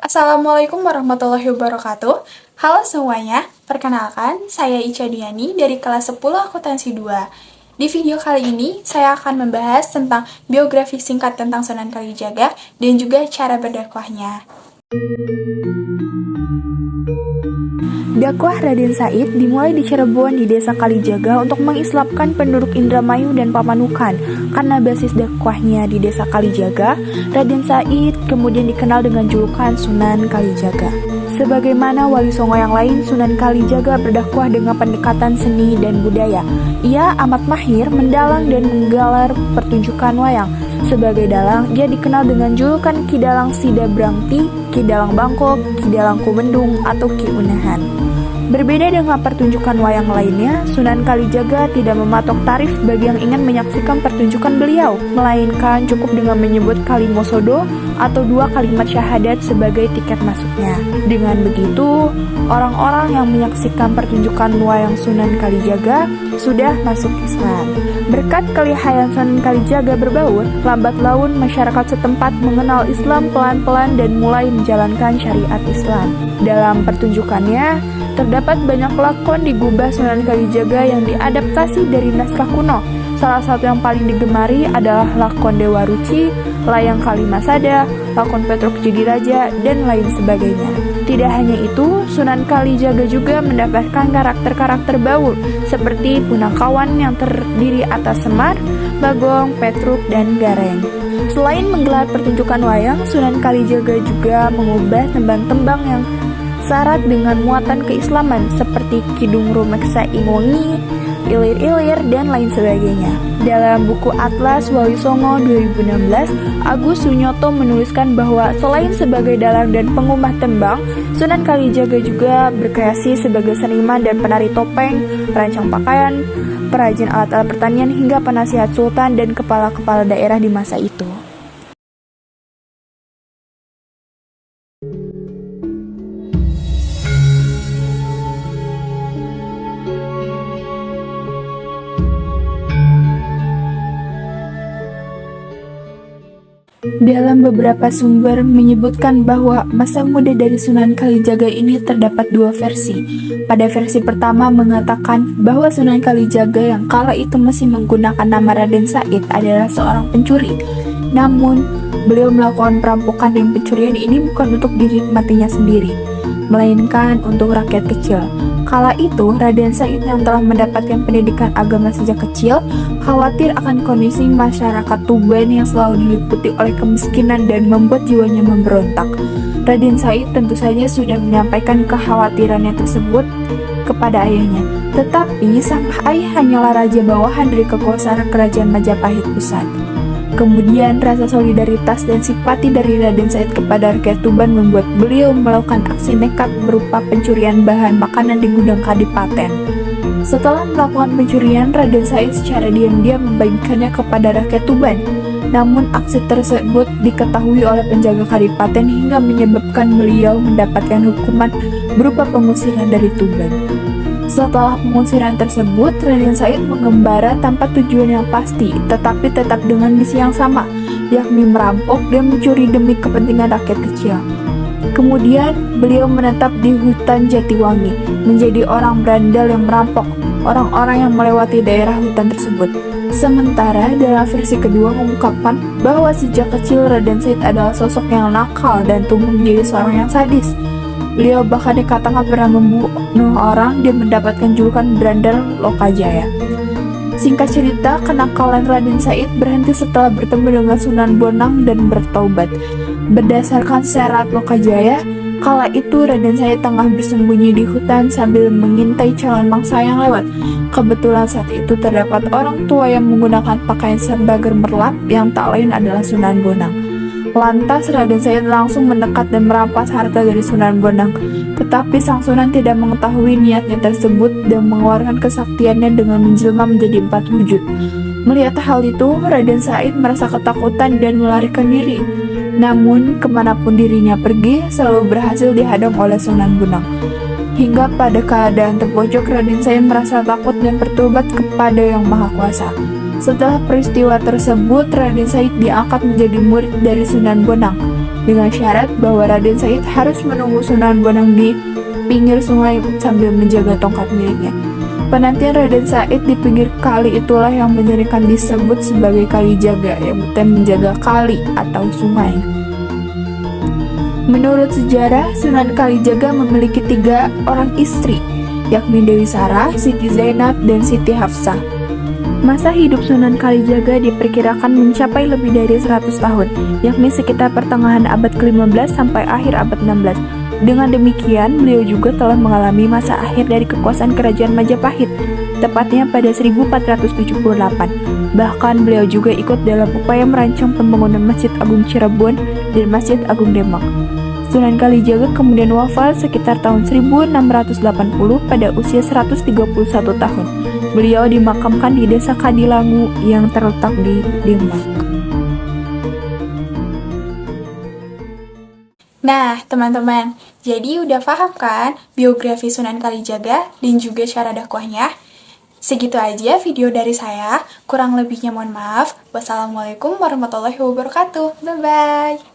Assalamualaikum warahmatullahi wabarakatuh. Halo semuanya, perkenalkan saya Ica Diani dari kelas 10 akuntansi 2. Di video kali ini, saya akan membahas tentang biografi singkat tentang Sunan Kalijaga dan juga cara berdakwahnya. Dakwah Raden Said dimulai di Cirebon di desa Kalijaga untuk mengislamkan penduduk Indramayu dan Pamanukan. Karena basis dakwahnya di desa Kalijaga, Raden Said kemudian dikenal dengan julukan Sunan Kalijaga. Sebagaimana wali songo yang lain, Sunan Kalijaga berdakwah dengan pendekatan seni dan budaya. Ia amat mahir mendalang dan menggelar pertunjukan wayang. Sebagai dalang, ia dikenal dengan julukan Ki Dalang Sida Brangti, Ki Dalang Bangkok, Ki Dalang Kumendung, atau Ki Unehan. Berbeda dengan pertunjukan wayang lainnya, Sunan Kalijaga tidak mematok tarif bagi yang ingin menyaksikan pertunjukan beliau, melainkan cukup dengan menyebut kalimosodo atau 2 kalimat syahadat sebagai tiket masuknya. Dengan begitu, orang-orang yang menyaksikan pertunjukan wayang Sunan Kalijaga sudah masuk Islam. Berkat kelihayan Sunan Kalijaga berbaur, lambat laun masyarakat setempat mengenal Islam pelan-pelan dan mulai menjalankan syariat Islam. Dalam pertunjukannya, terdapat banyak lakon di gubah Sunan Kalijaga yang diadaptasi dari naskah kuno. Salah satu yang paling digemari adalah lakon Dewa Ruci, Layang Kalimasada, lakon Petruk Jadi Raja, dan lain sebagainya. Tidak hanya itu, Sunan Kalijaga juga mendapatkan karakter-karakter baur seperti Punakawan yang terdiri atas Semar, Bagong, Petruk, dan Gareng. Selain menggelar pertunjukan wayang, Sunan Kalijaga juga mengubah tembang-tembang yang syarat dengan muatan keislaman seperti Kidung Rumeksa Ingongi, Ilir-ilir, dan lain sebagainya. Dalam buku Atlas Wali Songo 2016, Agus Sunyoto menuliskan bahwa selain sebagai dalang dan pengubah tembang, Sunan Kalijaga juga berkreasi sebagai seniman dan penari topeng, perancang pakaian, perajin alat-alat pertanian, hingga penasihat sultan dan kepala-kepala daerah di masa itu. Dalam beberapa sumber menyebutkan bahwa masa muda dari Sunan Kalijaga ini terdapat 2 versi. Pada versi pertama mengatakan bahwa Sunan Kalijaga yang kala itu masih menggunakan nama Raden Said adalah seorang pencuri. Namun, beliau melakukan perampokan dan pencurian ini bukan untuk dinikmatinya sendiri, melainkan untuk rakyat kecil. Kala itu, Raden Said yang telah mendapatkan pendidikan agama sejak kecil khawatir akan kondisi masyarakat Tuban yang selalu diliputi oleh kemiskinan dan membuat jiwanya memberontak. Raden Said tentu saja sudah menyampaikan kekhawatirannya tersebut kepada ayahnya, tetapi sang ayah hanyalah raja bawahan dari kekuasaan kerajaan Majapahit pusat. Kemudian rasa solidaritas dan simpati dari Raden Said kepada rakyat Tuban membuat beliau melakukan aksi nekat berupa pencurian bahan makanan di gudang kadipaten. Setelah melakukan pencurian, Raden Said secara diam-diam membagikannya kepada rakyat Tuban. Namun aksi tersebut diketahui oleh penjaga kadipaten hingga menyebabkan beliau mendapatkan hukuman berupa pengusiran dari Tuban. Setelah pengusiran tersebut, Raden Said mengembara tanpa tujuan yang pasti, tetapi tetap dengan misi yang sama, yakni merampok dan mencuri demi kepentingan rakyat kecil. Kemudian, beliau menetap di hutan Jatiwangi, menjadi orang berandal yang merampok orang-orang yang melewati daerah hutan tersebut. Sementara dalam versi kedua mengungkapkan bahwa sejak kecil Raden Said adalah sosok yang nakal dan tumbuh menjadi seorang yang sadis. Beliau bahkan dikatakan pernah membunuh orang dan mendapatkan julukan berandal Lokajaya. Singkat cerita, kenakalan Raden Said berhenti setelah bertemu dengan Sunan Bonang dan bertaubat. Berdasarkan syarat Lokajaya, kala itu Raden Said tengah bersembunyi di hutan sambil mengintai calon mangsa yang lewat. Kebetulan saat itu terdapat orang tua yang menggunakan pakaian serba gemerlap yang tak lain adalah Sunan Bonang. Lantas Raden Said langsung mendekat dan merampas harta dari Sunan Bonang. Tetapi sang Sunan tidak mengetahui niatnya tersebut dan mengeluarkan kesaktiannya dengan menjelma menjadi 4 wujud. Melihat hal itu, Raden Said merasa ketakutan dan melarikan diri. Namun, kemanapun dirinya pergi, selalu berhasil dihadang oleh Sunan Bonang. Hingga pada keadaan terpojok, Raden Said merasa takut dan bertobat kepada Yang Maha Kuasa. Setelah peristiwa tersebut, Raden Said diangkat menjadi murid dari Sunan Bonang. dengan syarat bahwa Raden Said harus menunggu Sunan Bonang di pinggir sungai sambil menjaga tongkat miliknya. Penantian Raden Said di pinggir kali itulah yang menjadikan disebut sebagai kali jaga, yang berarti menjaga kali atau sungai. Menurut sejarah, Sunan Kalijaga memiliki 3 orang istri, yakni Dewi Sarah, Siti Zainab, dan Siti Hafsah. Masa hidup Sunan Kalijaga diperkirakan mencapai lebih dari 100 tahun, yakni sekitar pertengahan abad ke-15 sampai akhir abad 16. Dengan demikian, beliau juga telah mengalami masa akhir dari kekuasaan kerajaan Majapahit, tepatnya pada 1478. Bahkan beliau juga ikut dalam upaya merancang pembangunan Masjid Agung Cirebon dan Masjid Agung Demak. Sunan Kalijaga kemudian wafat sekitar tahun 1680 pada usia 131 tahun. Beliau dimakamkan di Desa Kadilangu yang terletak di Demak. Nah, teman-teman, jadi udah paham kan biografi Sunan Kalijaga dan juga cara dakwahnya? Segitu aja video dari saya, kurang lebihnya mohon maaf. Wassalamualaikum warahmatullahi wabarakatuh. Bye-bye.